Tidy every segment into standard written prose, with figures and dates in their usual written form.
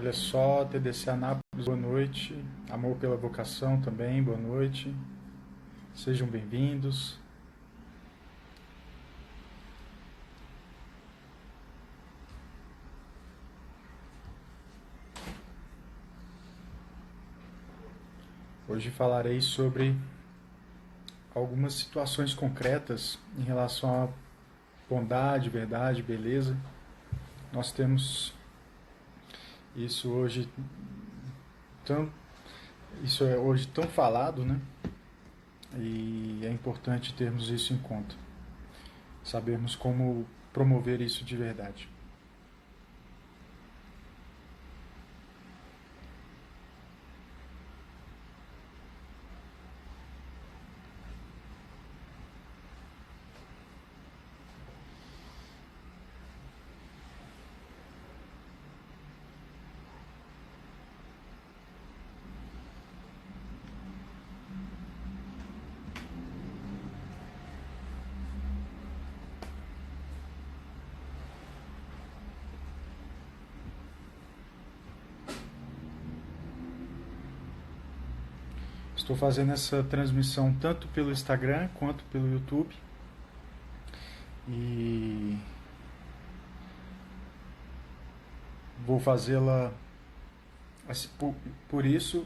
Olha só, TDC Anápolis, boa noite. Amor pela Vocação também, boa noite. Sejam bem-vindos. Hoje falarei sobre algumas situações concretas em relação à bondade, verdade, beleza. Nós temos isso hoje tão, isso é hoje tão falado, né? E é importante termos isso em conta. Sabermos como promover isso de verdade. Estou fazendo essa transmissão tanto pelo Instagram quanto pelo YouTube. E vou fazê-la por isso,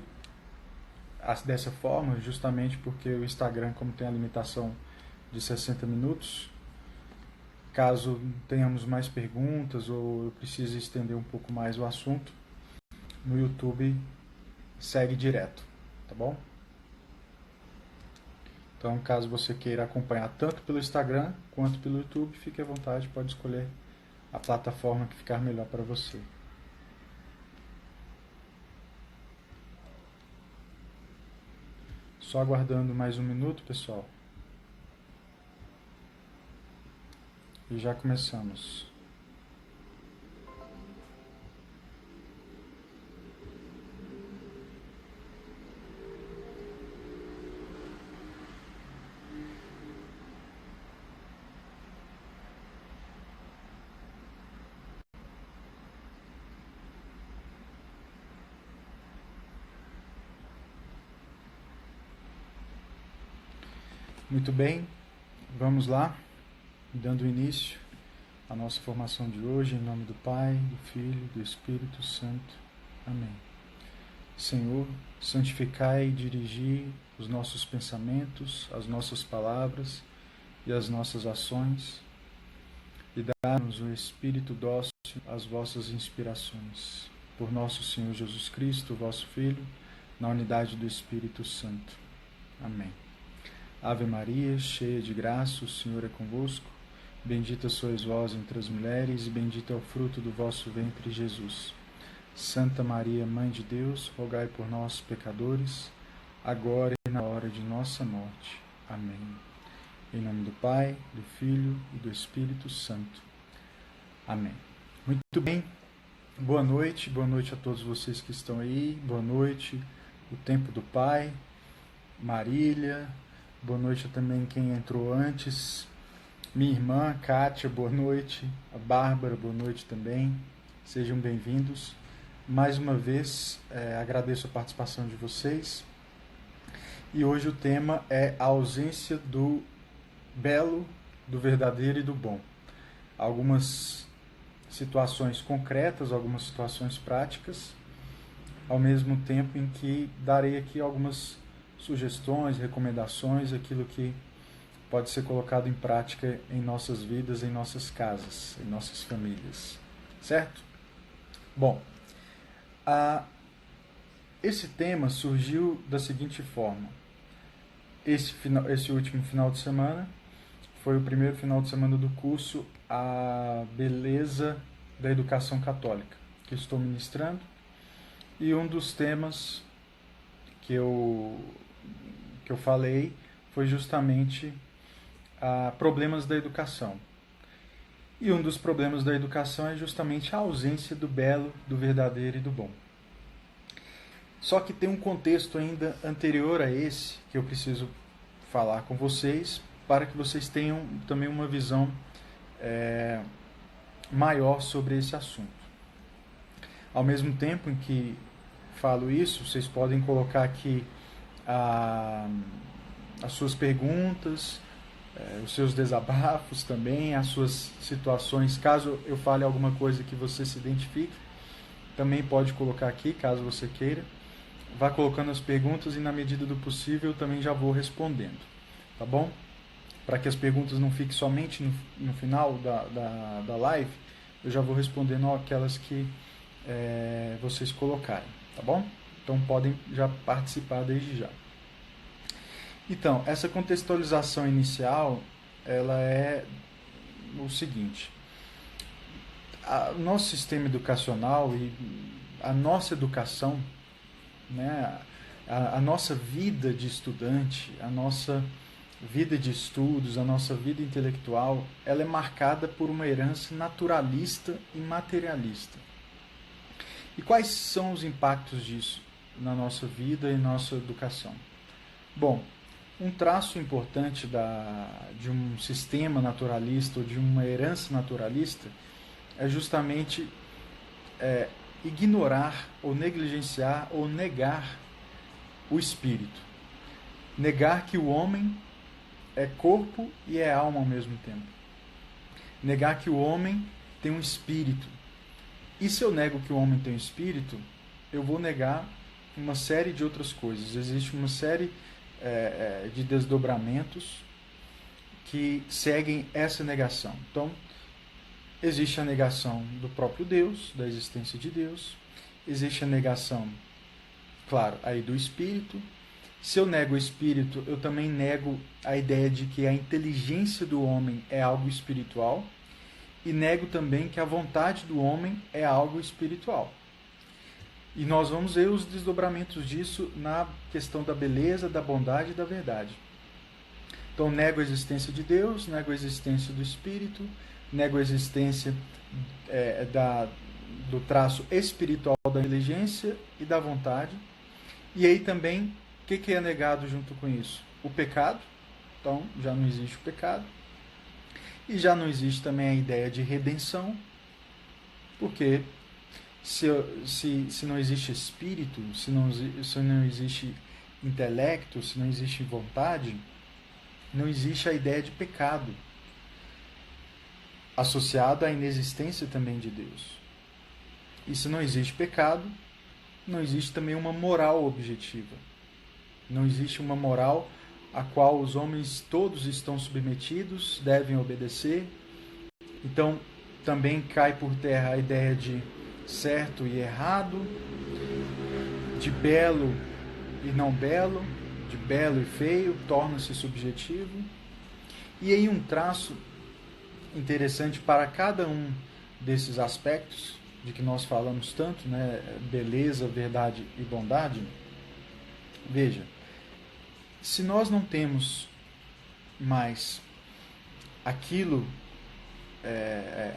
dessa forma, justamente porque o Instagram, como tem a limitação de 60 minutos, caso tenhamos mais perguntas ou eu precise estender um pouco mais o assunto, no YouTube segue direto, tá bom? Então, caso você queira acompanhar tanto pelo Instagram quanto pelo YouTube, fique à vontade, pode escolher a plataforma que ficar melhor para você. Só aguardando mais um minuto, pessoal. E já começamos. Muito bem, vamos lá, dando início à nossa formação de hoje, em nome do Pai, do Filho e do Espírito Santo. Amém. Senhor, santificai e dirigi os nossos pensamentos, as nossas palavras e as nossas ações, e dá-nos o Espírito dócil às vossas inspirações. Por nosso Senhor Jesus Cristo, vosso Filho, na unidade do Espírito Santo. Amém. Ave Maria, cheia de graça, o Senhor é convosco. Bendita sois vós entre as mulheres, e bendito é o fruto do vosso ventre, Jesus. Santa Maria, Mãe de Deus, rogai por nós, pecadores, agora e na hora de nossa morte. Amém. Em nome do Pai, do Filho e do Espírito Santo. Amém. Muito bem, boa noite a todos vocês que estão aí, boa noite, o Tempo do Pai, Marília, boa noite também quem entrou antes, minha irmã Kátia, boa noite, a Bárbara, boa noite também, sejam bem-vindos. Mais uma vez, agradeço a participação de vocês. E hoje o tema é a ausência do belo, do verdadeiro e do bom. Algumas situações concretas, algumas situações práticas, ao mesmo tempo em que darei aqui algumas sugestões, recomendações, aquilo que pode ser colocado em prática em nossas vidas, em nossas casas, em nossas famílias. Certo? Bom, esse tema surgiu da seguinte forma. Esse último final de semana foi o primeiro final de semana do curso A Beleza da Educação Católica, que estou ministrando. E um dos temas que eu falei foi justamente problemas da educação. E um dos problemas da educação é justamente a ausência do belo, do verdadeiro e do bom. Só que tem um contexto ainda anterior a esse que eu preciso falar com vocês para que vocês tenham também uma visão maior sobre esse assunto. Ao mesmo tempo em que falo isso, vocês podem colocar aqui as suas perguntas, os seus desabafos também, as suas situações. Caso eu fale alguma coisa que você se identifique, também pode colocar aqui, caso você queira. Vá colocando as perguntas e, na medida do possível, eu também já vou respondendo. Tá bom? Para que as perguntas não fiquem somente no final da live, eu já vou respondendo aquelas que vocês colocarem. Tá bom? Então podem já participar desde já. Então, essa contextualização inicial, ela é o seguinte: o nosso sistema educacional e a nossa educação, né, a nossa vida de estudante, a nossa vida de estudos, a nossa vida intelectual, ela é marcada por uma herança naturalista e materialista. E quais são os impactos disso na nossa vida e nossa educação? Bom, um traço importante de um sistema naturalista ou de uma herança naturalista é justamente ignorar ou negligenciar ou negar o espírito. Negar que o homem é corpo e é alma ao mesmo tempo. Negar que o homem tem um espírito. E se eu nego que o homem tem um espírito, eu vou negar uma série de outras coisas. Existe uma série de desdobramentos que seguem essa negação. Então, existe a negação do próprio Deus, da existência de Deus. Existe a negação, claro, aí do espírito. Se eu nego o espírito, eu também nego a ideia de que a inteligência do homem é algo espiritual. E nego também que a vontade do homem é algo espiritual. E nós vamos ver os desdobramentos disso na questão da beleza, da bondade e da verdade. Então, nego a existência de Deus, nego a existência do Espírito, nego a existência do traço espiritual da inteligência e da vontade. E aí também, o que é negado junto com isso? O pecado. Então, já não existe o pecado. E já não existe também a ideia de redenção, porque se não existe espírito, se não existe intelecto, se não existe vontade, não existe a ideia de pecado, associada à inexistência também de Deus. E se não existe pecado, não existe também uma moral objetiva. Não existe uma moral a qual os homens todos estão submetidos, devem obedecer. Então, também cai por terra a ideia de certo e errado, de belo e não belo, de belo e feio, torna-se subjetivo. E aí um traço interessante para cada um desses aspectos de que nós falamos tanto, né? Beleza, verdade e bondade. Veja, se nós não temos mais aquilo,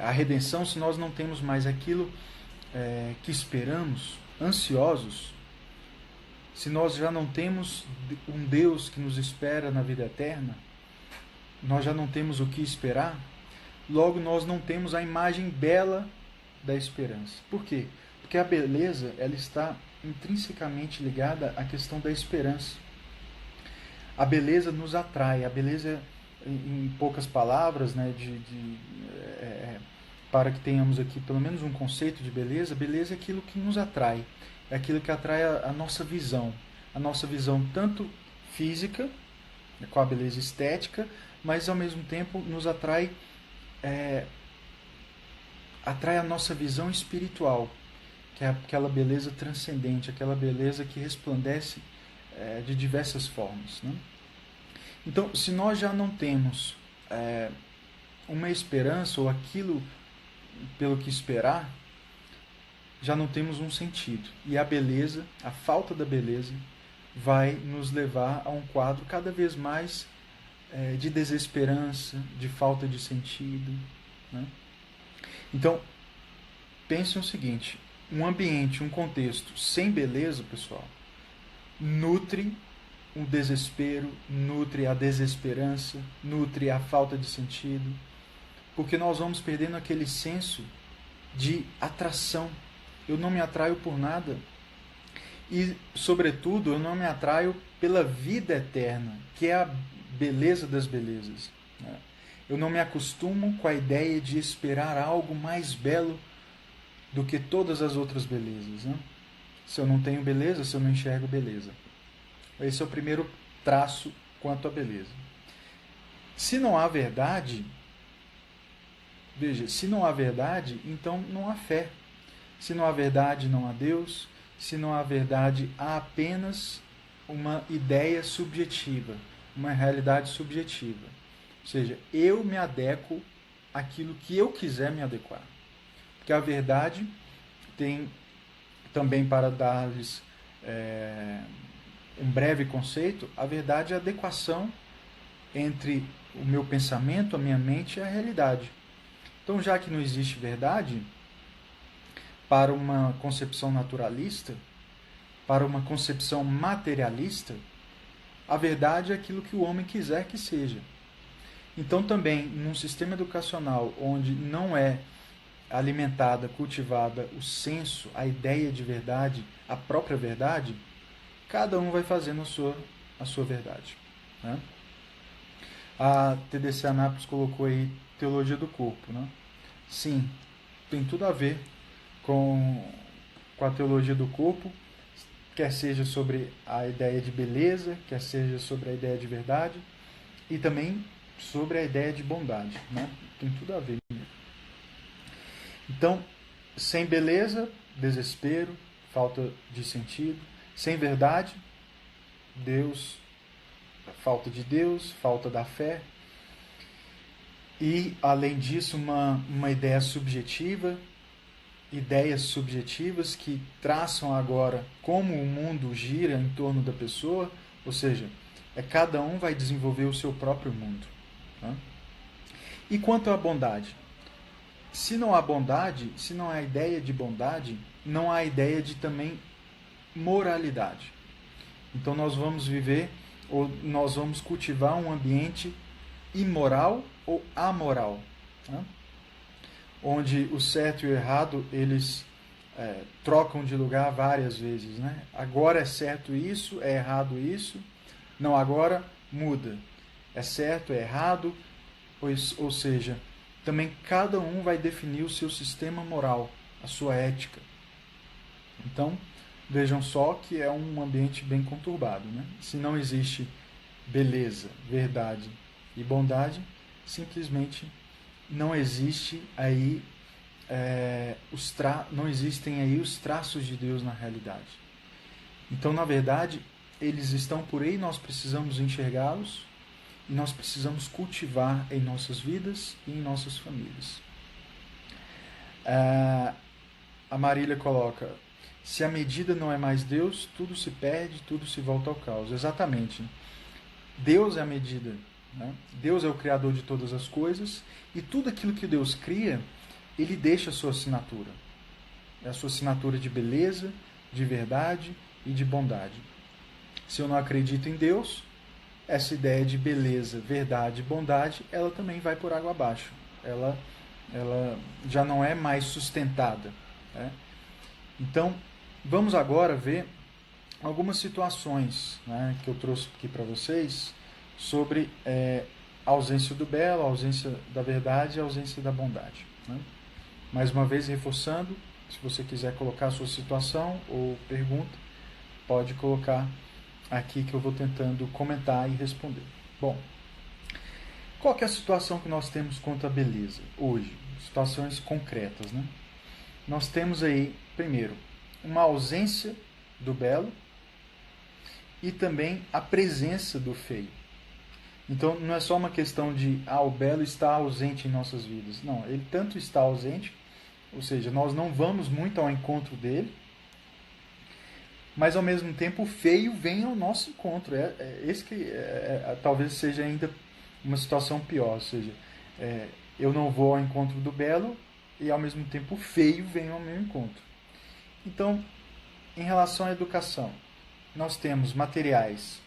a redenção, se nós não temos mais aquilo que esperamos, ansiosos, se nós já não temos um Deus que nos espera na vida eterna, nós já não temos o que esperar, logo nós não temos a imagem bela da esperança. Por quê? Porque a beleza, ela está intrinsecamente ligada à questão da esperança. A beleza nos atrai, a beleza, em poucas palavras, né, para que tenhamos aqui pelo menos um conceito de beleza, beleza é aquilo que nos atrai, é aquilo que atrai a nossa visão tanto física, com a beleza estética, mas ao mesmo tempo nos atrai a nossa visão espiritual, que é aquela beleza transcendente, aquela beleza que resplandece de diversas formas, né? Então, se nós já não temos uma esperança ou aquilo pelo que esperar, já não temos um sentido. E a beleza, a falta da beleza, vai nos levar a um quadro cada vez mais de desesperança, de falta de sentido, né? Então, pense o seguinte: um ambiente, um contexto sem beleza, pessoal, nutre o desespero, nutre a desesperança, nutre a falta de sentido, porque nós vamos perdendo aquele senso de atração, eu não me atraio por nada. E, sobretudo, eu não me atraio pela vida eterna, que é a beleza das belezas. Né? Eu não me acostumo com a ideia de esperar algo mais belo do que todas as outras belezas. Né? Se eu não tenho beleza, se eu não enxergo beleza. Esse é o primeiro traço quanto à beleza. Se não há verdade, veja, se não há verdade, então não há fé. Se não há verdade, não há Deus. Se não há verdade, há apenas uma ideia subjetiva, uma realidade subjetiva. Ou seja, eu me adequo àquilo que eu quiser me adequar. Porque a verdade tem, também para dar-lhes um breve conceito, a verdade é a adequação entre o meu pensamento, a minha mente e a realidade. Então, já que não existe verdade, para uma concepção naturalista, para uma concepção materialista, a verdade é aquilo que o homem quiser que seja. Então, também, num sistema educacional onde não é alimentada, cultivada o senso, a ideia de verdade, a própria verdade, cada um vai fazendo a sua verdade. Né? A TDC Anápolis colocou aí teologia do corpo. Né? Sim, tem tudo a ver com a teologia do corpo, quer seja sobre a ideia de beleza, quer seja sobre a ideia de verdade, e também sobre a ideia de bondade. Né? Tem tudo a ver. Então, sem beleza, desespero, falta de sentido. Sem verdade, falta de Deus, falta da fé. E, além disso, uma ideia subjetiva, ideias subjetivas que traçam agora como o mundo gira em torno da pessoa, ou seja, cada um vai desenvolver o seu próprio mundo. Tá? E quanto à bondade? Se não há bondade, se não há ideia de bondade, não há ideia de também moralidade. Então nós vamos viver, ou nós vamos cultivar um ambiente imoral ou amoral, né? Onde o certo e o errado eles trocam de lugar várias vezes, né? Agora é certo isso, é errado isso, não, agora muda, é certo, é errado, ou seja, também cada um vai definir o seu sistema moral, a sua ética. Então, vejam só que é um ambiente bem conturbado. Né? Se não existe beleza, verdade e bondade, simplesmente não existe aí não existem aí os traços de Deus na realidade. Então, na verdade, eles estão por aí, nós precisamos enxergá-los e nós precisamos cultivar em nossas vidas e em nossas famílias. A Marília coloca: se a medida não é mais Deus, tudo se perde, tudo se volta ao caos. Exatamente. Deus é a medida. Né? Deus é o criador de todas as coisas e tudo aquilo que Deus cria, Ele deixa a sua assinatura. É a sua assinatura de beleza, de verdade e de bondade. Se eu não acredito em Deus, essa ideia de beleza, verdade e bondade, ela também vai por água abaixo. Ela já não é mais sustentada. Né? Então, vamos agora ver algumas situações, né, que eu trouxe aqui para vocês sobre a ausência do belo, a ausência da verdade e a ausência da bondade. Né? Mais uma vez, reforçando, se você quiser colocar a sua situação ou pergunta, pode colocar aqui que eu vou tentando comentar e responder. Bom, qual que é a situação que nós temos quanto à beleza hoje? Situações concretas, né? Nós temos aí, primeiro, uma ausência do belo e também a presença do feio. Então, não é só uma questão de o belo está ausente em nossas vidas. Não, ele tanto está ausente, ou seja, nós não vamos muito ao encontro dele, mas ao mesmo tempo o feio vem ao nosso encontro. Esse que talvez seja ainda uma situação pior, ou seja, eu não vou ao encontro do belo e ao mesmo tempo o feio vem ao meu encontro. Então, em relação à educação, nós temos materiais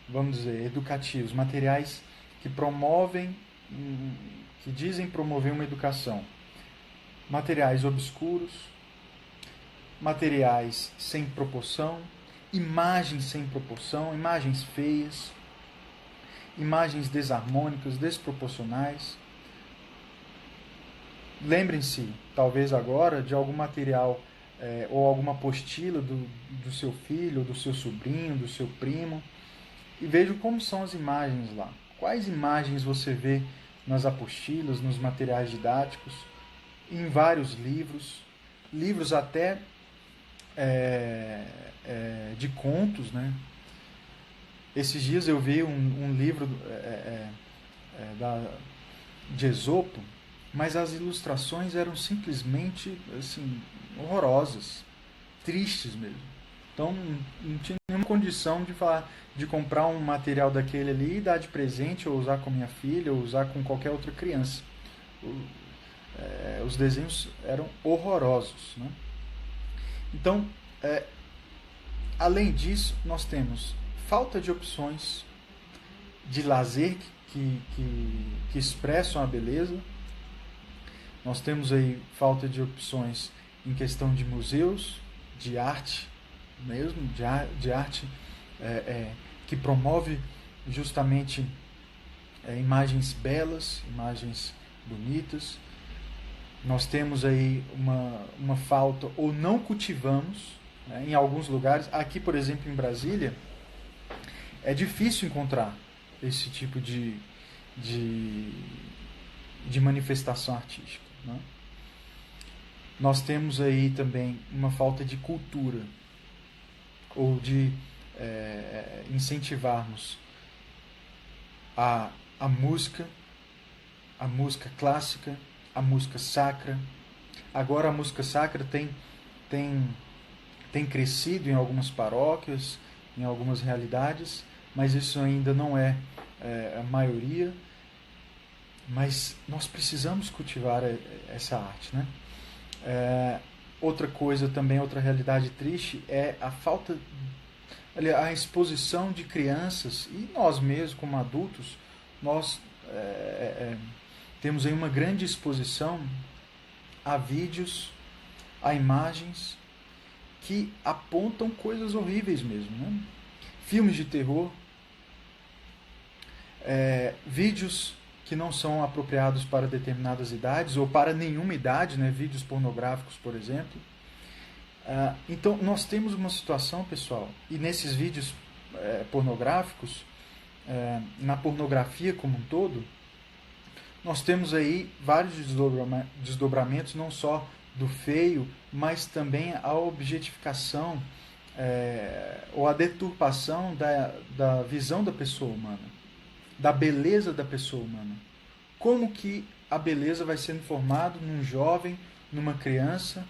vamos dizer, educativos, materiais que promovem, que dizem promover uma educação materiais obscuros, materiais sem proporção, imagens sem proporção, imagens feias, imagens desarmônicas, desproporcionais. Lembrem-se, talvez agora, de algum material ou alguma apostila do seu filho, do seu sobrinho, do seu primo, e vejam como são as imagens lá. Quais imagens você vê nas apostilas, nos materiais didáticos, em vários livros, livros até de contos, né? Esses dias eu vi um livro de Esopo, mas as ilustrações eram simplesmente assim, horrorosas, tristes mesmo. Então não tinha nenhuma condição de comprar um material daquele ali e dar de presente, ou usar com minha filha, ou usar com qualquer outra criança. Os desenhos eram horrorosos, né? Então, além disso, nós temos falta de opções de lazer que expressam a beleza. Nós temos aí falta de opções em questão de museus, de arte mesmo, de arte que promove justamente imagens belas, imagens bonitas. Nós temos aí uma falta, ou não cultivamos, né, em alguns lugares. Aqui, por exemplo, em Brasília, é difícil encontrar esse tipo de manifestação artística, né? Nós temos aí também uma falta de cultura, ou de incentivarmos a música clássica, a música sacra. Agora a música sacra tem crescido em algumas paróquias, em algumas realidades, mas isso ainda não é a maioria. Mas nós precisamos cultivar essa arte, né? Outra coisa também, outra realidade triste é a falta, a exposição de crianças, e nós mesmos como adultos, nós temos aí uma grande exposição a vídeos, a imagens que apontam coisas horríveis mesmo, né? Filmes de terror, vídeos que não são apropriados para determinadas idades ou para nenhuma idade, né? Vídeos pornográficos, por exemplo. Então, nós temos uma situação, pessoal, e nesses vídeos pornográficos, na pornografia como um todo, nós temos aí vários desdobramentos, não só do feio, mas também a objetificação ou a deturpação da visão da pessoa humana, da beleza da pessoa humana. Como que a beleza vai sendo formada num jovem, numa criança,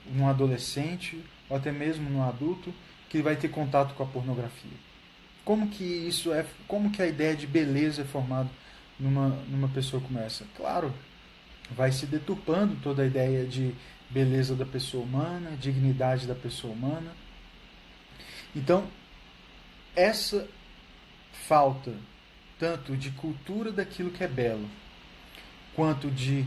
num adolescente, ou até mesmo num adulto, que vai ter contato com a pornografia? Como que a ideia de beleza é formada numa pessoa como essa? Claro, vai se deturpando toda a ideia de beleza da pessoa humana, dignidade da pessoa humana. Então, essa falta tanto de cultura daquilo que é belo, quanto de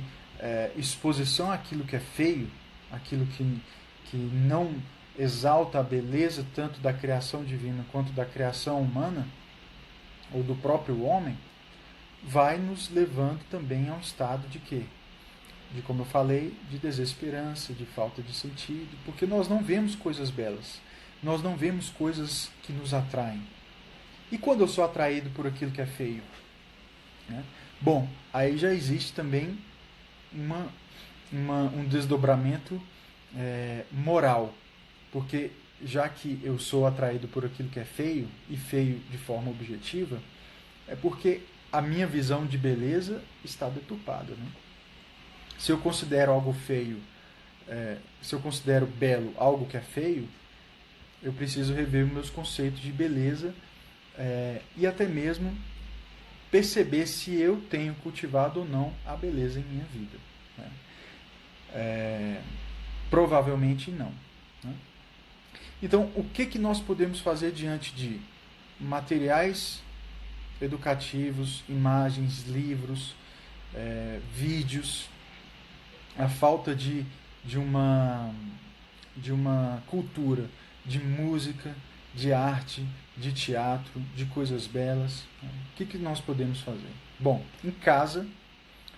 exposição àquilo que é feio, aquilo que não exalta a beleza tanto da criação divina quanto da criação humana, ou do próprio homem, vai nos levando também a um estado de quê? De, como eu falei, de desesperança, de falta de sentido, porque nós não vemos coisas belas, nós não vemos coisas que nos atraem. E quando eu sou atraído por aquilo que é feio? Né? Bom, aí já existe também um desdobramento moral, porque já que eu sou atraído por aquilo que é feio, e feio de forma objetiva, é porque a minha visão de beleza está deturpada, né? Se eu considero algo feio, se eu considero belo algo que é feio, eu preciso rever meus conceitos de beleza e até mesmo perceber se eu tenho cultivado ou não a beleza em minha vida, né? Provavelmente não, né? Então, o que nós podemos fazer diante de materiais educativos, imagens, livros, vídeos a falta de uma cultura de música, de arte, de teatro, de coisas belas. O que nós podemos fazer? Bom, em casa,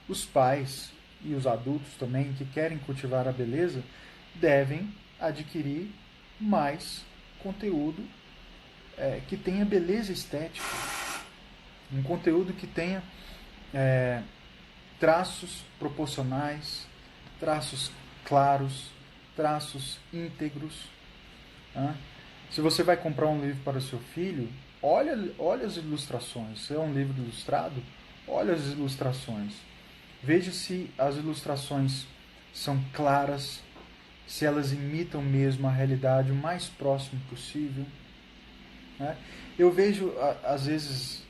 os pais e os adultos também que querem cultivar a beleza devem adquirir mais conteúdo que tenha beleza estética, um conteúdo que tenha traços proporcionais, traços claros, traços íntegros. Né? Se você vai comprar um livro para o seu filho, olha as ilustrações. Se é um livro ilustrado, olha as ilustrações. Veja se as ilustrações são claras, se elas imitam mesmo a realidade o mais próximo possível. Né? Eu vejo, às vezes,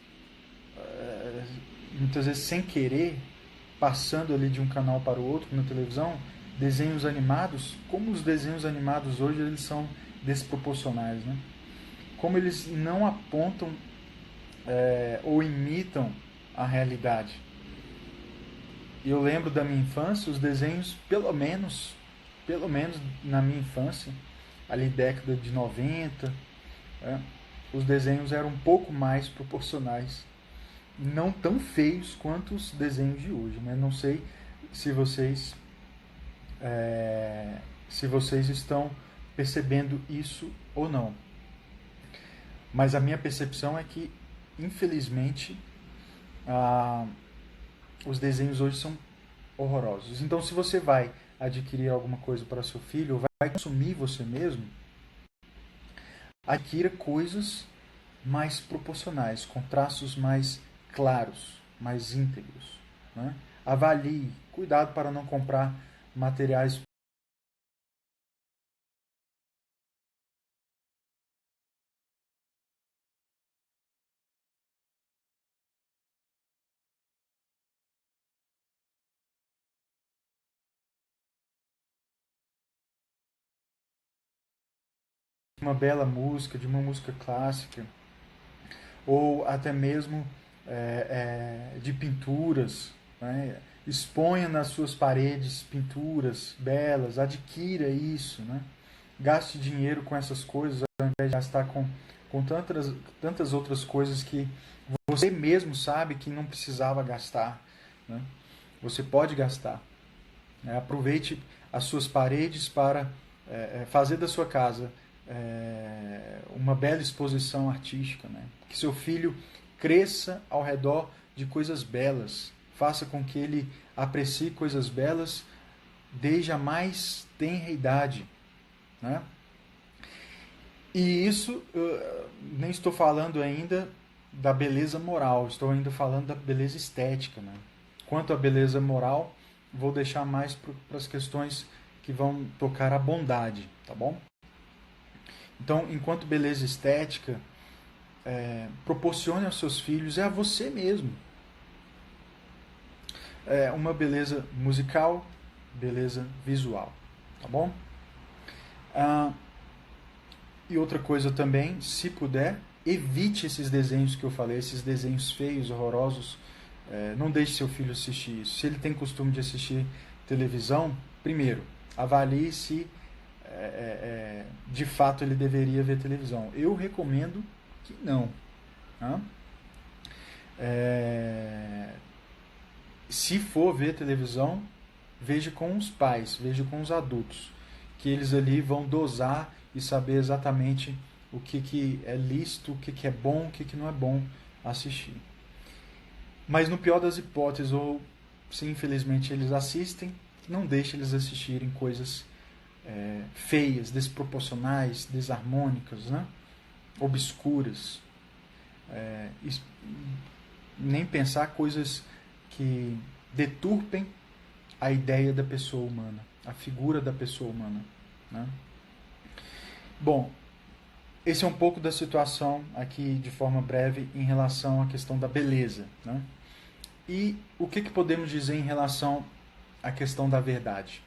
muitas vezes sem querer, passando ali de um canal para o outro na televisão, desenhos animados. Como os desenhos animados hoje eles são desproporcionais, né? Como eles não apontam ou imitam a realidade. E eu lembro da minha infância, os desenhos, pelo menos na minha infância, ali década de 90, os desenhos eram um pouco mais proporcionais. Não tão feios quanto os desenhos de hoje, né? Não sei se vocês estão percebendo isso ou não. Mas a minha percepção é que, infelizmente, os desenhos hoje são horrorosos. Então, se você vai adquirir alguma coisa para seu filho, ou vai consumir você mesmo, adquira coisas mais proporcionais, com traços mais claros, mais íntegros. Né? Avalie, cuidado para não comprar materiais de uma bela música, de uma música clássica, ou até mesmo de pinturas. Né? Exponha nas suas paredes pinturas belas, adquira isso. Né? Gaste dinheiro com essas coisas ao invés de gastar com tantas outras coisas que você mesmo sabe que não precisava gastar. Né? Você pode gastar. Né? Aproveite as suas paredes para fazer da sua casa uma bela exposição artística. Né? Que seu filho cresça ao redor de coisas belas. Faça com que ele aprecie coisas belas desde a mais tenra idade. Né? E isso, nem estou falando ainda da beleza moral, estou ainda falando da beleza estética. Né? Quanto à beleza moral, vou deixar mais para as questões que vão tocar a bondade, tá bom? Então, enquanto beleza estética, proporcione aos seus filhos, a você mesmo, uma beleza musical, beleza visual, tá bom? E outra coisa também, se puder, evite esses desenhos que eu falei, esses desenhos feios, horrorosos. Não deixe seu filho assistir isso. Se ele tem costume de assistir televisão, primeiro, avalie se de fato ele deveria ver televisão. Eu recomendo que não. Tá? Se for ver televisão, veja com os pais, veja com os adultos, que eles ali vão dosar e saber exatamente o que é lícito, o que é bom, o que não é bom assistir. Mas no pior das hipóteses, ou se infelizmente eles assistem, não deixe eles assistirem coisas feias, desproporcionais, desarmônicas, né? Obscuras. Nem pensar coisas que deturpem a ideia da pessoa humana, a figura da pessoa humana. Né? Bom, esse é um pouco da situação aqui de forma breve em relação à questão da beleza. Né? E o que podemos dizer em relação à questão da verdade?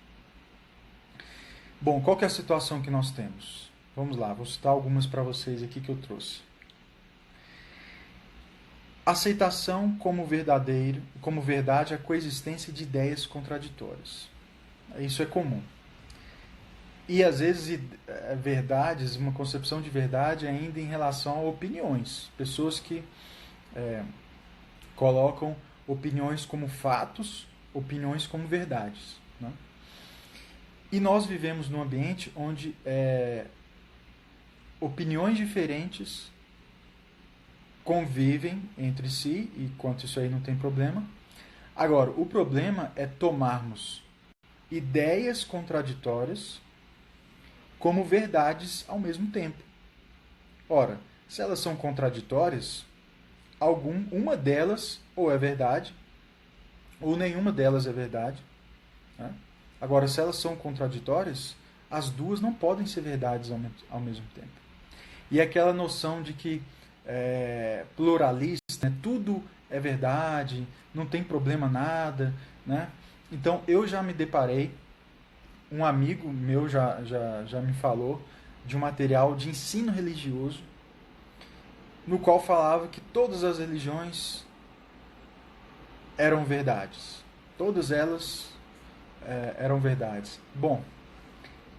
Bom, qual que é a situação que nós temos? Vamos lá, vou citar algumas para vocês aqui que eu trouxe. Aceitação como verdade a coexistência de ideias contraditórias. Isso é comum. E às vezes verdades, uma concepção de verdade ainda em relação a opiniões. Pessoas que colocam opiniões como fatos, opiniões como verdades. Né? E nós vivemos num ambiente onde opiniões diferentes convivem entre si, e quanto isso aí não tem problema. Agora, o problema é tomarmos ideias contraditórias como verdades ao mesmo tempo. Ora, se elas são contraditórias, uma delas ou é verdade, ou nenhuma delas é verdade. Né? Agora, se elas são contraditórias, as duas não podem ser verdades ao mesmo tempo. E aquela noção de que pluralista, né? Tudo é verdade, não tem problema nada. Né? Então, eu já me deparei, um amigo meu já me falou de um material de ensino religioso no qual falava que todas as religiões eram verdades. Todas elas eram verdades. Bom,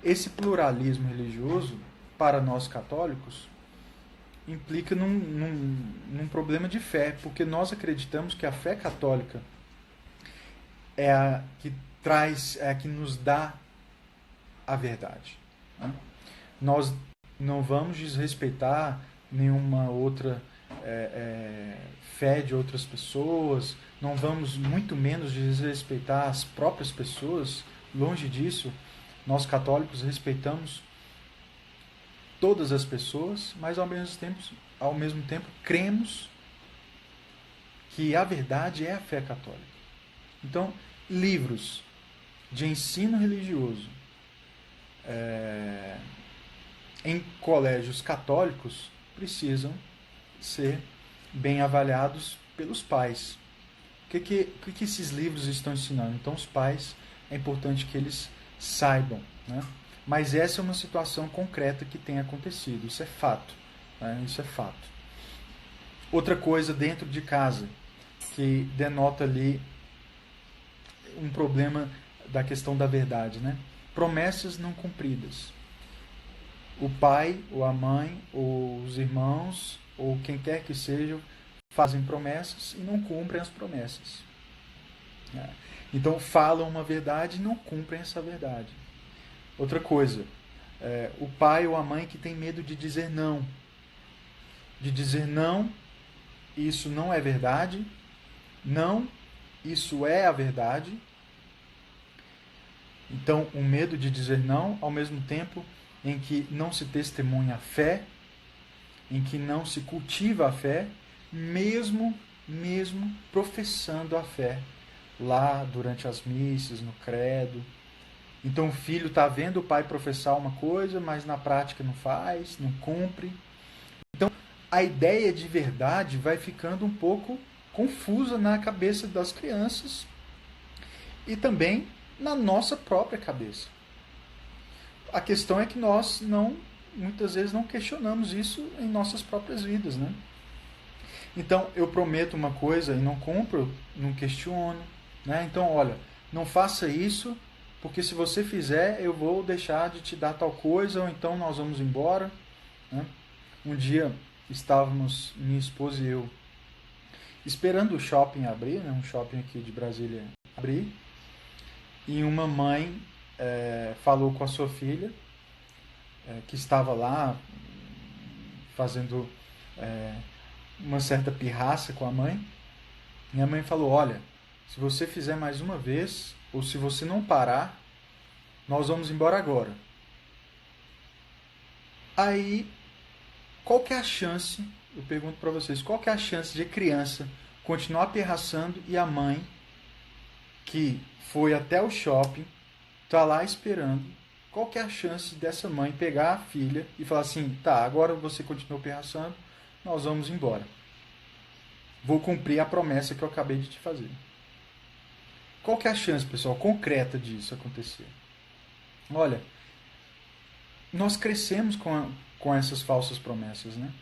esse pluralismo religioso, para nós católicos, implica num problema de fé, porque nós acreditamos que a fé católica é a que traz, é a que nos dá a verdade. Né? Nós não vamos desrespeitar nenhuma outra fé de outras pessoas, não vamos muito menos desrespeitar as próprias pessoas, longe disso. Nós católicos respeitamos todas as pessoas, mas ao mesmo tempo cremos que a verdade é a fé católica. Então, livros de ensino religioso em colégios católicos precisam ser bem avaliados pelos pais. O que esses livros estão ensinando? Então, os pais, é importante que eles saibam. Né? Mas essa é uma situação concreta que tem acontecido. Isso é fato. Né? Isso é fato. Outra coisa dentro de casa, que denota ali um problema da questão da verdade. Né? Promessas não cumpridas. O pai, ou a mãe, ou os irmãos, ou quem quer que seja, fazem promessas e não cumprem as promessas. Então falam uma verdade e não cumprem essa verdade. Outra coisa, o pai ou a mãe que tem medo de dizer não. De dizer não, isso não é verdade. Não, isso é a verdade. Então, o medo de dizer não, ao mesmo tempo em que não se testemunha a fé, em que não se cultiva a fé, mesmo professando a fé lá durante as missas, no credo. Então o filho está vendo o pai professar uma coisa, mas na prática não faz, não cumpre. Então a ideia de verdade vai ficando um pouco confusa na cabeça das crianças e também na nossa própria cabeça. A questão é que nós muitas vezes não questionamos isso em nossas próprias vidas, né? Então eu prometo uma coisa e não cumpro, não questiono, né? Então olha, não faça isso, porque se você fizer eu vou deixar de te dar tal coisa, ou então nós vamos embora. Né? Um dia estávamos, minha esposa e eu, esperando o shopping abrir, né? Um shopping aqui de Brasília abrir, e uma mãe falou com a sua filha, que estava lá fazendo uma certa pirraça com a mãe. E a mãe falou: olha, se você fizer mais uma vez, ou se você não parar, nós vamos embora agora. Aí, qual que é a chance, eu pergunto para vocês, qual que é a chance de a criança continuar pirraçando e a mãe, que foi até o shopping, tá lá esperando, qual que é a chance dessa mãe pegar a filha e falar assim: tá, agora você continuou pirraçando, nós vamos embora. Vou cumprir a promessa que eu acabei de te fazer. Qual que é a chance, pessoal, concreta disso acontecer? Olha, nós crescemos com essas falsas promessas, né?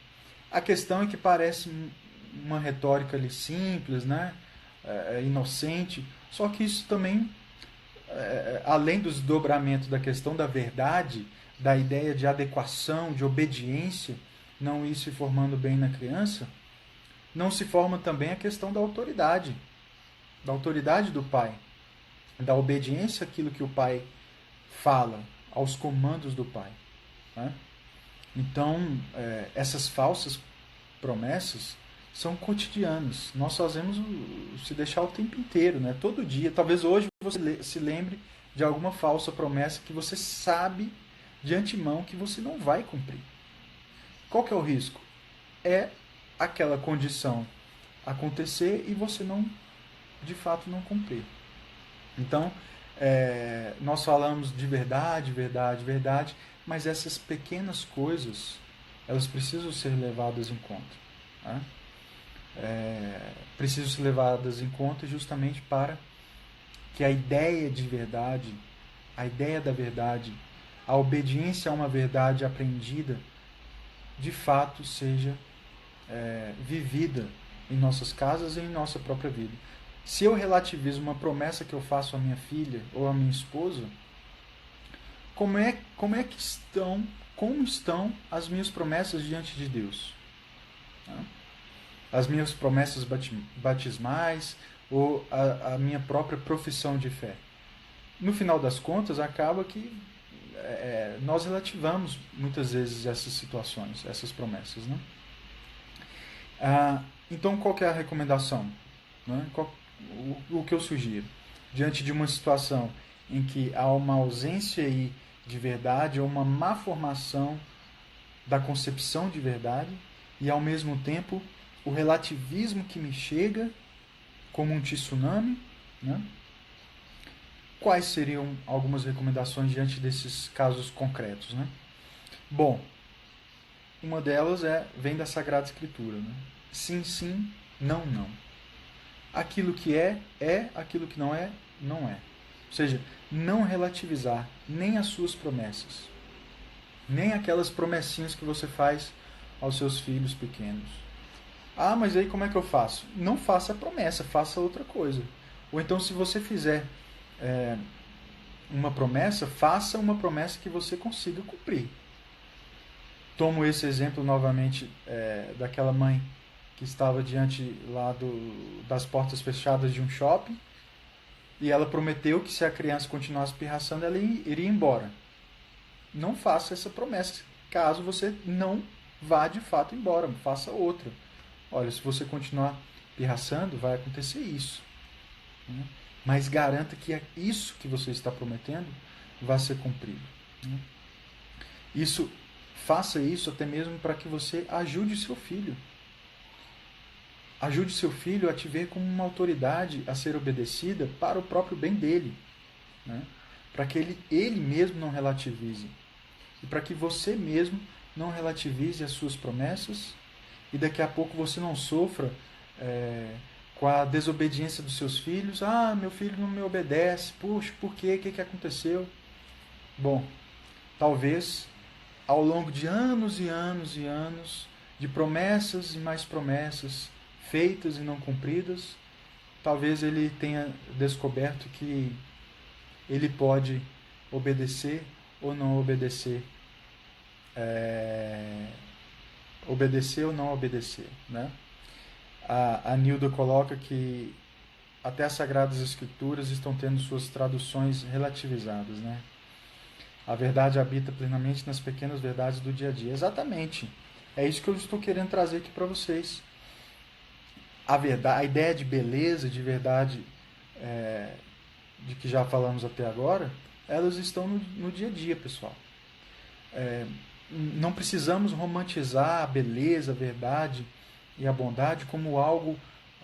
A questão é que parece uma retórica ali simples, né? Inocente, só que isso também além do desdobramento da questão da verdade, da ideia de adequação, de obediência, não ir se formando bem na criança, não se forma também a questão da autoridade do pai, da obediência àquilo que o pai fala, aos comandos do pai. Né? Então, essas falsas promessas são cotidianas. Nós fazemos se deixar o tempo inteiro, né? Todo dia. Talvez hoje você se lembre de alguma falsa promessa que você sabe de antemão que você não vai cumprir. Qual que é o risco? É aquela condição acontecer e você não, de fato, não cumprir. Então, nós falamos de verdade, verdade, verdade, mas essas pequenas coisas, elas precisam ser levadas em conta. Né? Precisam ser levadas em conta justamente para que a ideia de verdade, a ideia da verdade, a obediência a uma verdade aprendida, de fato seja vivida em nossas casas e em nossa própria vida. Se eu relativizo uma promessa que eu faço à minha filha ou à minha esposa, como estão as minhas promessas diante de Deus? As minhas promessas batismais ou a minha própria profissão de fé? No final das contas, acaba que nós relativamos muitas vezes essas situações, essas promessas. Né? Então, qual que é a recomendação? Né? O que eu sugiro? Diante de uma situação em que há uma ausência aí de verdade ou uma má formação da concepção de verdade e, ao mesmo tempo, o relativismo que me chega como um tsunami, né? Quais seriam algumas recomendações diante desses casos concretos? Né? Bom, uma delas vem da Sagrada Escritura. Né? Sim, sim, não, não. Aquilo que é, aquilo que não é, não é. Ou seja, não relativizar nem as suas promessas, nem aquelas promessinhas que você faz aos seus filhos pequenos. Ah, mas aí como é que eu faço? Não faça a promessa, faça outra coisa. Ou então, se você fizer uma promessa, faça uma promessa que você consiga cumprir. Tomo esse exemplo novamente daquela mãe que estava diante lá das portas fechadas de um shopping e ela prometeu que se a criança continuasse pirraçando, ela iria embora. Não faça essa promessa, caso você não vá de fato embora, faça outra. Olha, se você continuar pirraçando, vai acontecer isso. Né? Mas garanta que isso que você está prometendo vai ser cumprido. Né? Faça isso até mesmo para que você ajude seu filho. Ajude seu filho a te ver como uma autoridade a ser obedecida para o próprio bem dele. Né? Para que ele mesmo não relativize. E para que você mesmo não relativize as suas promessas e daqui a pouco você não sofra com a desobediência dos seus filhos. Ah, meu filho não me obedece. Puxa, por quê? O que aconteceu? Bom, talvez ao longo de anos e anos e anos, de promessas e mais promessas, feitas e não cumpridas, talvez ele tenha descoberto que ele pode obedecer ou não obedecer. Obedecer ou não obedecer. Né? A Nilda coloca que até as Sagradas Escrituras estão tendo suas traduções relativizadas. Né? A verdade habita plenamente nas pequenas verdades do dia a dia. Exatamente. É isso que eu estou querendo trazer aqui para vocês. A ideia de beleza, de verdade, de que já falamos até agora, elas estão no dia a dia, pessoal. Não precisamos romantizar a beleza, a verdade e a bondade como algo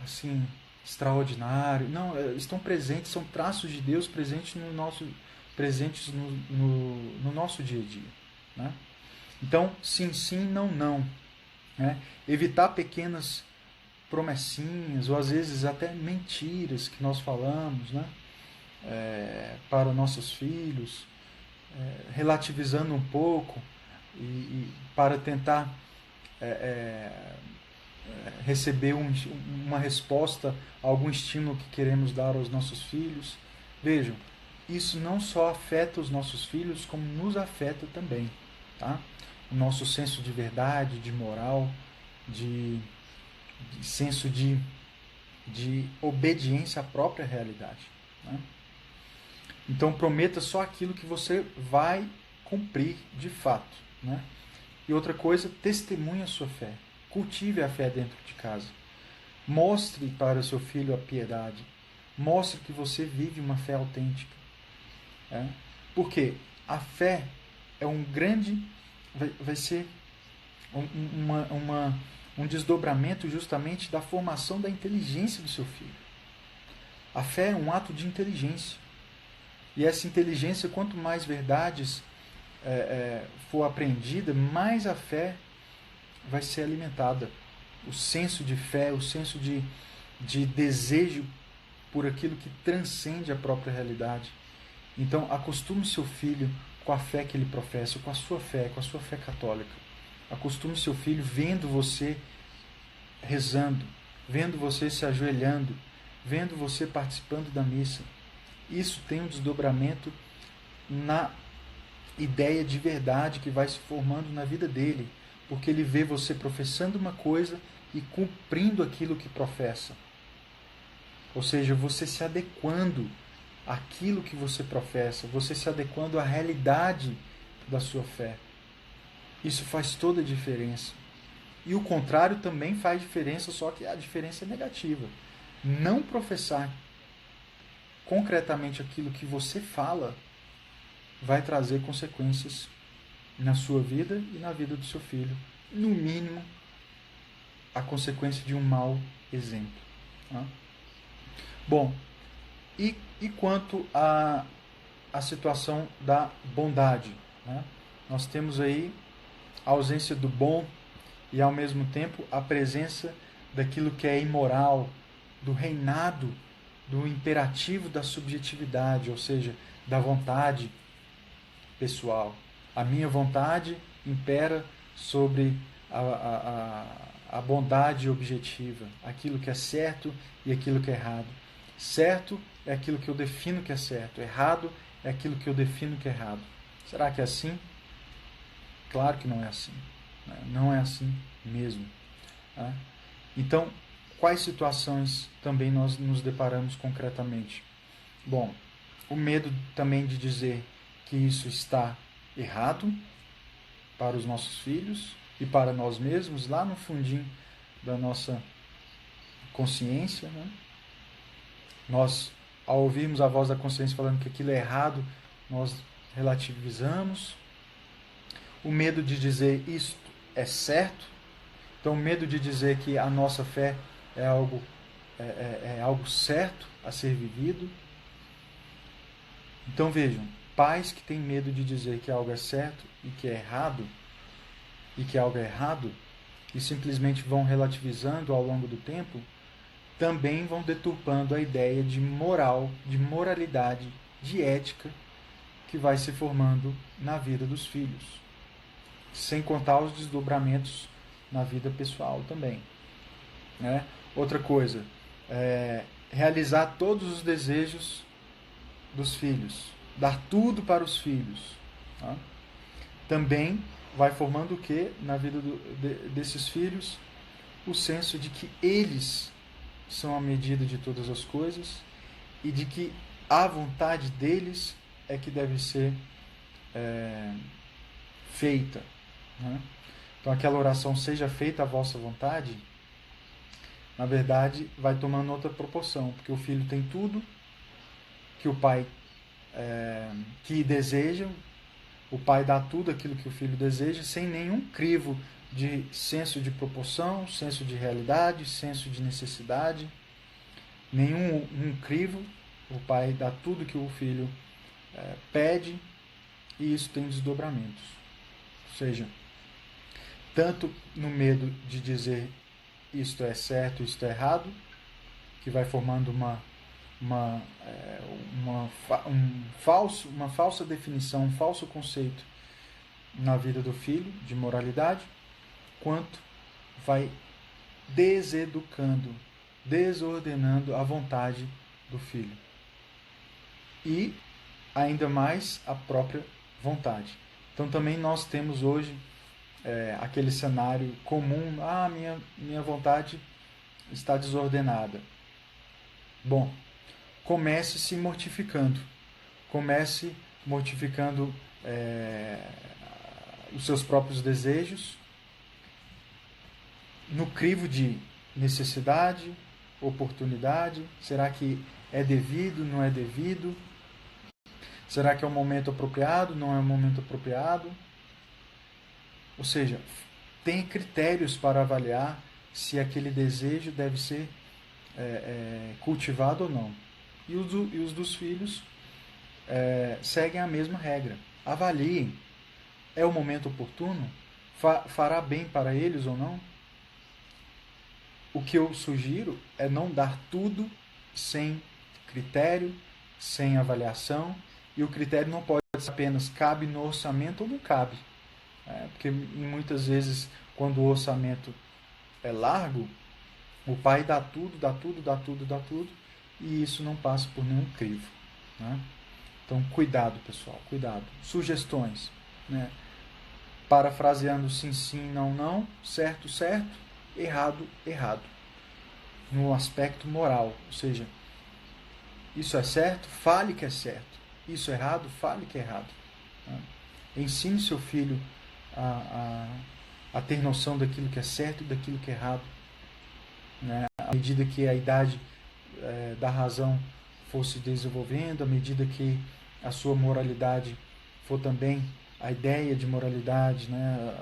assim extraordinário. Não, estão presentes, são traços de Deus presentes no nosso dia a dia. Né? Então, sim, sim, não, não. Né? Evitar pequenas promessinhas, ou às vezes até mentiras que nós falamos, né? Para nossos filhos, relativizando um pouco e para tentar receber uma resposta a algum estímulo que queremos dar aos nossos filhos. Vejam, isso não só afeta os nossos filhos, como nos afeta também, tá? O nosso senso de verdade, de moral, de senso de obediência à própria realidade, né? Então prometa só aquilo que você vai cumprir de fato, né? E outra coisa, testemunhe a sua fé. Cultive a fé dentro de casa. Mostre para o seu filho a piedade. Mostre que você vive uma fé autêntica. Né? Porque a fé é um grande... vai ser um desdobramento justamente da formação da inteligência do seu filho. A fé é um ato de inteligência. E essa inteligência, quanto mais verdades for apreendida, mais a fé vai ser alimentada. O senso de fé, o senso de desejo por aquilo que transcende a própria realidade. Então, acostume seu filho com a fé que ele professa, com a sua fé católica. Acostume seu filho vendo você rezando, vendo você se ajoelhando, vendo você participando da missa. Isso tem um desdobramento na ideia de verdade que vai se formando na vida dele, porque ele vê você professando uma coisa e cumprindo aquilo que professa. Ou seja, você se adequando àquilo que você professa, você se adequando à realidade da sua fé. Isso faz toda a diferença. E o contrário também faz diferença, só que a diferença é negativa. Não professar concretamente aquilo que você fala vai trazer consequências na sua vida e na vida do seu filho. No mínimo, a consequência de um mau exemplo. Tá? Bom, e quanto à situação da bondade? Né? Nós temos aí a ausência do bom e, ao mesmo tempo, a presença daquilo que é imoral, do reinado, do imperativo da subjetividade, ou seja, da vontade pessoal. A minha vontade impera sobre a bondade objetiva, aquilo que é certo e aquilo que é errado. Certo é aquilo que eu defino que é certo, errado é aquilo que eu defino que é errado. Será que é assim? Claro que não é assim. Não é assim mesmo. Então, quais situações também nós nos deparamos concretamente? Bom, o medo também de dizer que isso está errado para os nossos filhos e para nós mesmos, lá no fundinho da nossa consciência, né? Nós, ao ouvirmos a voz da consciência falando que aquilo é errado, nós relativizamos. O medo de dizer isto é certo. Então, o medo de dizer que a nossa fé é algo certo a ser vivido. Então, vejam, pais que têm medo de dizer que algo é certo e que é errado, e que algo é errado, e simplesmente vão relativizando ao longo do tempo, também vão deturpando a ideia de moral, de moralidade, de ética que vai se formando na vida dos filhos. Sem contar os desdobramentos na vida pessoal também. Né? Outra coisa, realizar todos os desejos dos filhos, dar tudo para os filhos. Tá? Também vai formando o que na vida desses filhos? O senso de que eles são a medida de todas as coisas e de que a vontade deles é que deve ser feita. Né? Então aquela oração, seja feita a vossa vontade, na verdade vai tomando outra proporção, porque o filho tem tudo que o pai que deseja, o pai dá tudo aquilo que o filho deseja, sem nenhum crivo de senso de proporção, senso de realidade, senso de necessidade, nenhum crivo. O pai dá tudo que o filho pede, e isso tem desdobramentos. Ou seja, tanto no medo de dizer isto é certo, isto é errado, que vai formando uma falsa definição, um falso conceito na vida do filho de moralidade, quanto vai deseducando, desordenando a vontade do filho. E ainda mais a própria vontade. Então também nós temos hoje aquele cenário comum, minha vontade está desordenada. Bom, comece se mortificando. Comece mortificando os seus próprios desejos no crivo de necessidade, oportunidade. Será que é devido, não é devido? Será que é o momento apropriado, não é o momento apropriado? Ou seja, tem critérios para avaliar se aquele desejo deve ser cultivado ou não. E os dos filhos seguem a mesma regra. Avaliem. É o momento oportuno? Fará bem para eles ou não? O que eu sugiro é não dar tudo sem critério, sem avaliação, e o critério não pode ser apenas cabe no orçamento ou não cabe. Porque muitas vezes, quando o orçamento é largo, o pai dá tudo, e isso não passa por nenhum crivo. Né? Então, cuidado, pessoal, cuidado. Sugestões. Né? Parafraseando sim, sim, não, não, certo, certo, errado, errado. No aspecto moral, ou seja, isso é certo, fale que é certo. Isso é errado, fale que é errado. Né? Ensine seu filho a ter noção daquilo que é certo e daquilo que é errado. Né? À medida que a idade da razão for se desenvolvendo, à medida que a sua moralidade for também, a ideia de moralidade, né,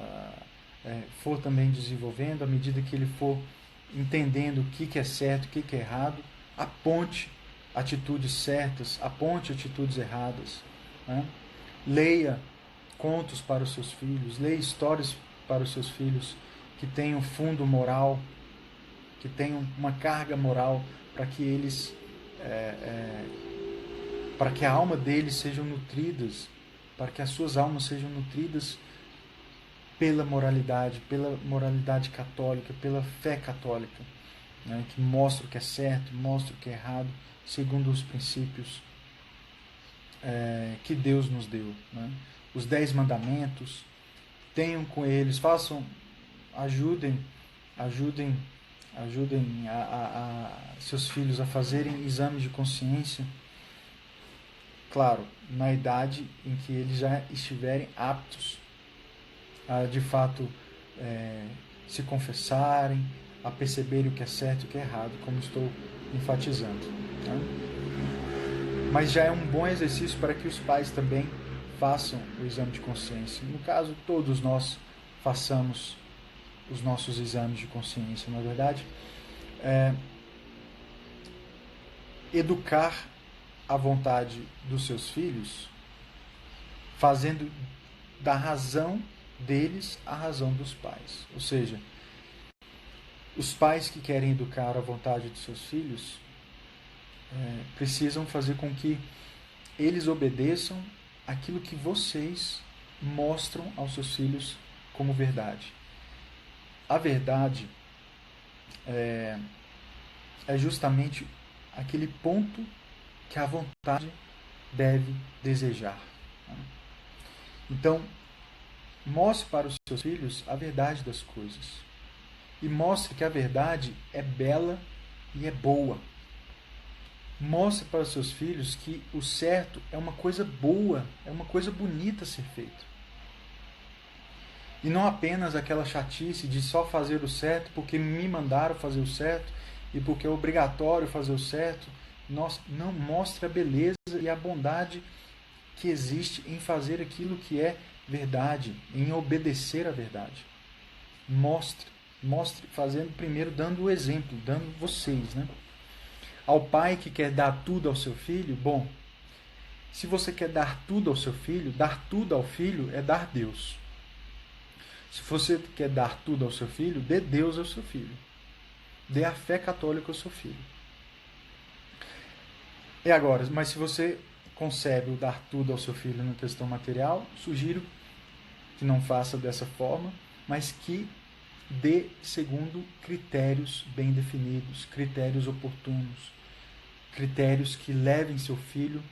for também desenvolvendo, à medida que ele for entendendo o que é certo, o que é errado, aponte atitudes certas, aponte atitudes erradas. Né? Leia contos para os seus filhos, leia histórias para os seus filhos que tenham fundo moral, que tenham uma carga moral, para que eles, para que a alma deles sejam nutridas, para que as suas almas sejam nutridas pela moralidade católica, pela fé católica, né, que mostra o que é certo, mostra o que é errado, segundo os princípios que Deus nos deu. Né? Os 10 mandamentos, tenham com eles, ajudem seus filhos a fazerem exames de consciência, claro, na idade em que eles já estiverem aptos a de fato se confessarem, a perceberem o que é certo e o que é errado, como estou enfatizando. Né? Mas já é um bom exercício para que os pais também façam o exame de consciência. No caso, todos nós façamos os nossos exames de consciência, na verdade. Educar a vontade dos seus filhos, fazendo da razão deles a razão dos pais. Ou seja, os pais que querem educar a vontade dos seus filhos precisam fazer com que eles obedeçam aquilo que vocês mostram aos seus filhos como verdade. A verdade é justamente aquele ponto que a vontade deve desejar. Então, mostre para os seus filhos a verdade das coisas. E mostre que a verdade é bela e é boa. Mostre para os seus filhos que o certo é uma coisa boa, é uma coisa bonita a ser feita. E não apenas aquela chatice de só fazer o certo porque me mandaram fazer o certo e porque é obrigatório fazer o certo. Não, mostre a beleza e a bondade que existe em fazer aquilo que é verdade, em obedecer à verdade. Mostre fazendo primeiro, dando o exemplo, dando vocês, né? Ao pai que quer dar tudo ao seu filho, bom, se você quer dar tudo ao seu filho, dar tudo ao filho é dar Deus. Se você quer dar tudo ao seu filho, dê Deus ao seu filho. Dê a fé católica ao seu filho. E agora, mas se você concebe o dar tudo ao seu filho na questão material, sugiro que não faça dessa forma, mas que dê segundo critérios bem definidos, critérios oportunos, critérios que levem seu filho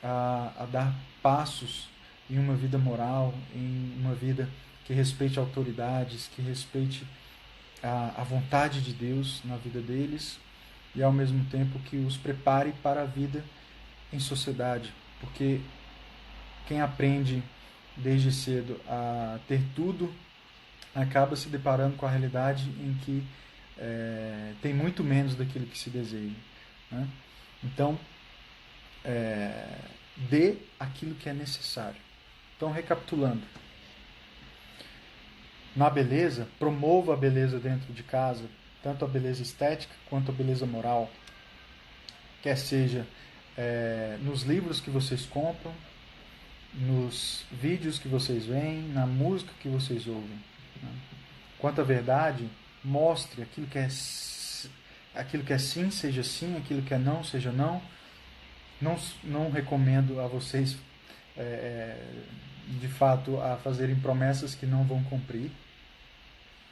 a dar passos em uma vida moral, em uma vida que respeite autoridades, que respeite a vontade de Deus na vida deles e ao mesmo tempo que os prepare para a vida em sociedade, porque quem aprende desde cedo a ter tudo acaba se deparando com a realidade em que tem muito menos daquilo que se deseja, né? Então, dê aquilo que é necessário. Então, recapitulando, na beleza, promova a beleza dentro de casa, tanto a beleza estética quanto a beleza moral, quer seja nos livros que vocês compram, nos vídeos que vocês veem, na música que vocês ouvem, né? Quanto à verdade, mostre aquilo que é sim, seja sim, aquilo que é não, seja não. Não recomendo a vocês, de fato, a fazerem promessas que não vão cumprir.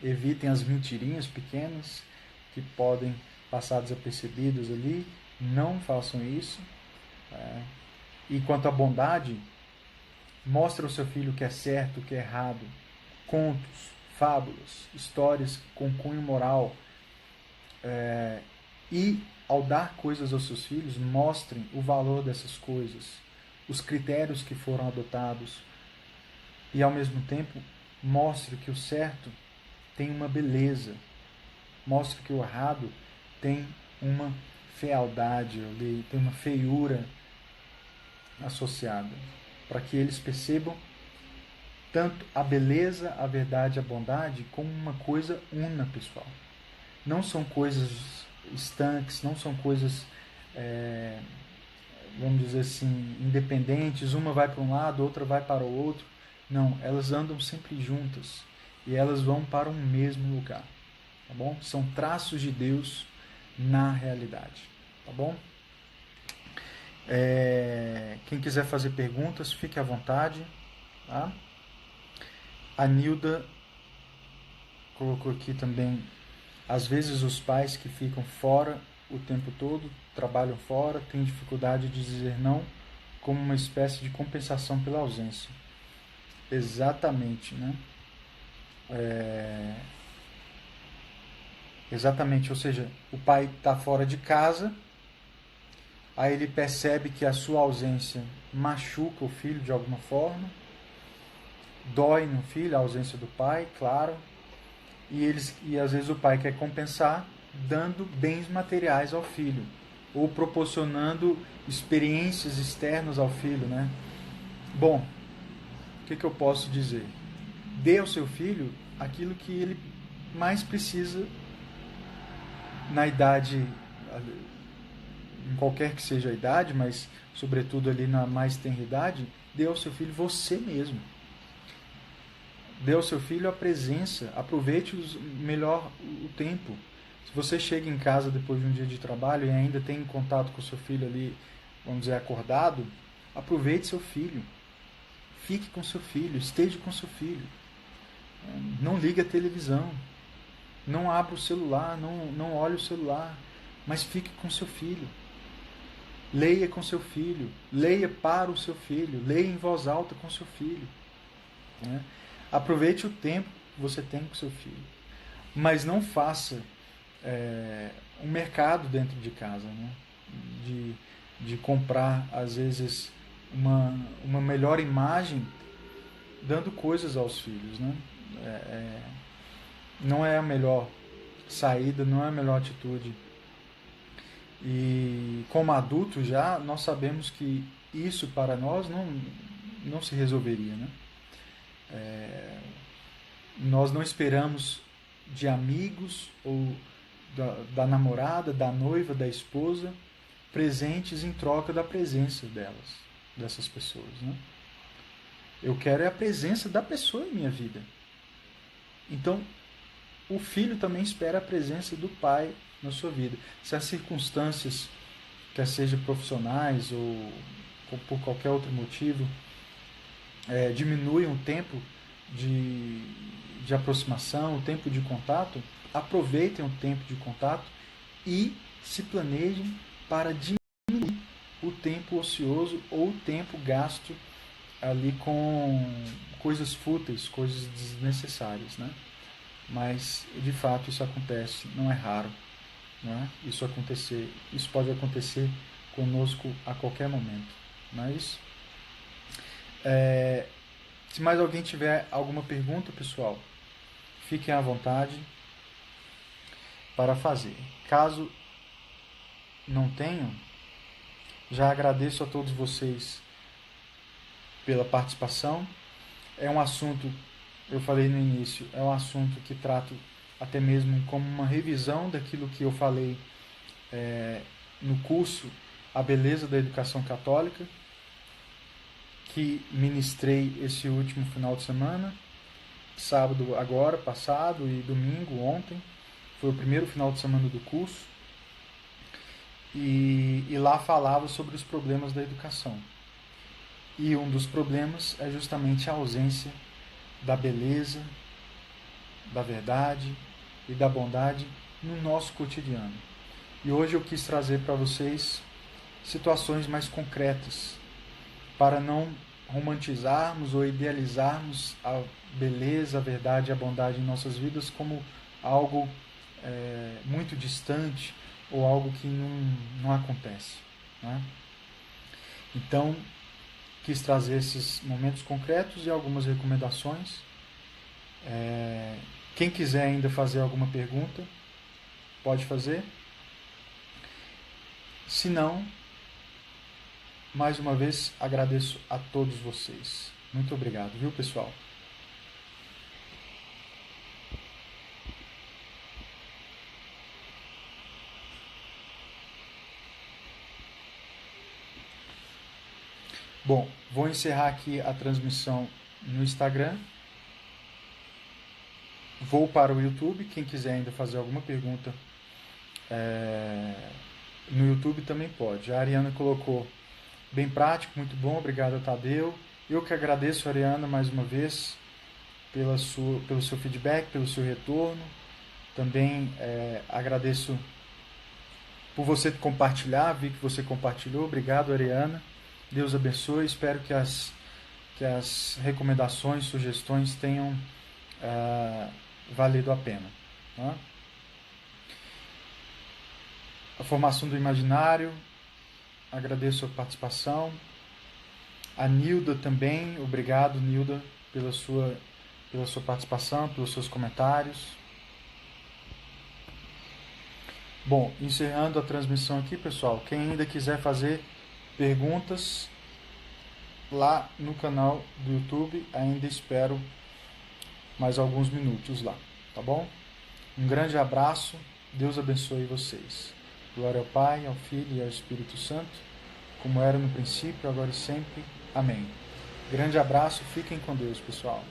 Evitem as mentirinhas pequenas que podem passar desapercebidas ali. Não façam isso. E quanto à bondade, mostre ao seu filho o que é certo, o que é errado. Contos, fábulas, histórias com cunho moral. E ao dar coisas aos seus filhos, mostrem o valor dessas coisas, os critérios que foram adotados e ao mesmo tempo mostre que o certo tem uma beleza, mostre que o errado tem uma fealdade, tem uma feiura associada, para que eles percebam tanto a beleza, a verdade, a bondade como uma coisa una, pessoal. Não são coisas estanques, não são coisas, vamos dizer assim, independentes, uma vai para um lado, outra vai para o outro. Não, elas andam sempre juntas e elas vão para um mesmo lugar, tá bom? São traços de Deus na realidade, tá bom? Quem quiser fazer perguntas, fique à vontade, tá? A Nilda colocou aqui também, às vezes os pais que ficam fora o tempo todo, trabalham fora, têm dificuldade de dizer não, como uma espécie de compensação pela ausência. Exatamente, né? Exatamente, ou seja, o pai está fora de casa, aí ele percebe que a sua ausência machuca o filho de alguma forma, dói no filho a ausência do pai, claro, e às vezes o pai quer compensar dando bens materiais ao filho, ou proporcionando experiências externas ao filho, né? Bom, o que eu posso dizer? Dê ao seu filho aquilo que ele mais precisa na idade, em qualquer que seja a idade, mas sobretudo ali na mais tenra idade, dê ao seu filho você mesmo. Dê ao seu filho a presença, aproveite melhor o tempo. Se você chega em casa depois de um dia de trabalho e ainda tem contato com o seu filho ali, vamos dizer, acordado, aproveite seu filho. Fique com seu filho, esteja com seu filho. Não ligue a televisão, não abra o celular, não olhe o celular, mas fique com seu filho. Leia com seu filho, leia para o seu filho, leia em voz alta com seu filho, né? Aproveite o tempo que você tem com seu filho, mas não faça um mercado dentro de casa, né? de comprar, às vezes, uma melhor imagem dando coisas aos filhos, né? Não é a melhor saída, não é a melhor atitude. E como adultos já, nós sabemos que isso para nós não se resolveria, né? Nós não esperamos de amigos ou da namorada, da noiva, da esposa, presentes em troca da presença dessas pessoas, né? Eu quero a presença da pessoa em minha vida. Então, o filho também espera a presença do pai na sua vida. Se as circunstâncias, quer seja profissionais ou por qualquer outro motivo, diminuem o tempo de aproximação, o tempo de contato, aproveitem o tempo de contato e se planejem para diminuir o tempo ocioso ou o tempo gasto ali com coisas fúteis, coisas desnecessárias, né? Mas de fato isso acontece, não é raro, não é? Isso pode acontecer conosco a qualquer momento, não é isso? Se mais alguém tiver alguma pergunta, pessoal, fiquem à vontade para fazer. Caso não tenham, já agradeço a todos vocês pela participação. É um assunto, eu falei no início, é um assunto que trato até mesmo como uma revisão daquilo que eu falei no curso A Beleza da Educação Católica, que ministrei esse último final de semana, sábado agora, passado, e domingo, ontem. Foi o primeiro final de semana do curso. E lá falava sobre os problemas da educação. E um dos problemas é justamente a ausência da beleza, da verdade e da bondade no nosso cotidiano. E hoje eu quis trazer para vocês situações mais concretas, para não romantizarmos ou idealizarmos a beleza, a verdade e a bondade em nossas vidas como algo muito distante ou algo que não acontece, né? Então, quis trazer esses momentos concretos e algumas recomendações. Quem quiser ainda fazer alguma pergunta, pode fazer. Se não, mais uma vez agradeço a todos vocês. Muito obrigado, viu, pessoal? Bom, vou encerrar aqui a transmissão no Instagram. Vou para o YouTube. Quem quiser ainda fazer alguma pergunta no YouTube também pode. A Ariana colocou bem prático, muito bom, obrigado, Tadeu. Eu que agradeço, Ariana, mais uma vez pelo seu feedback, pelo seu retorno. Também agradeço por você compartilhar, vi que você compartilhou. Obrigado, Ariana. Deus abençoe. Espero que as recomendações, sugestões tenham valido a pena. Tá? A formação do imaginário, agradeço a participação. A Nilda também, obrigado, Nilda, pela sua participação, pelos seus comentários. Bom, encerrando a transmissão aqui, pessoal, quem ainda quiser fazer perguntas lá no canal do YouTube, ainda espero mais alguns minutos lá, tá bom? Um grande abraço, Deus abençoe vocês. Glória ao Pai, ao Filho e ao Espírito Santo, como era no princípio, agora e sempre. Amém. Grande abraço, fiquem com Deus, pessoal.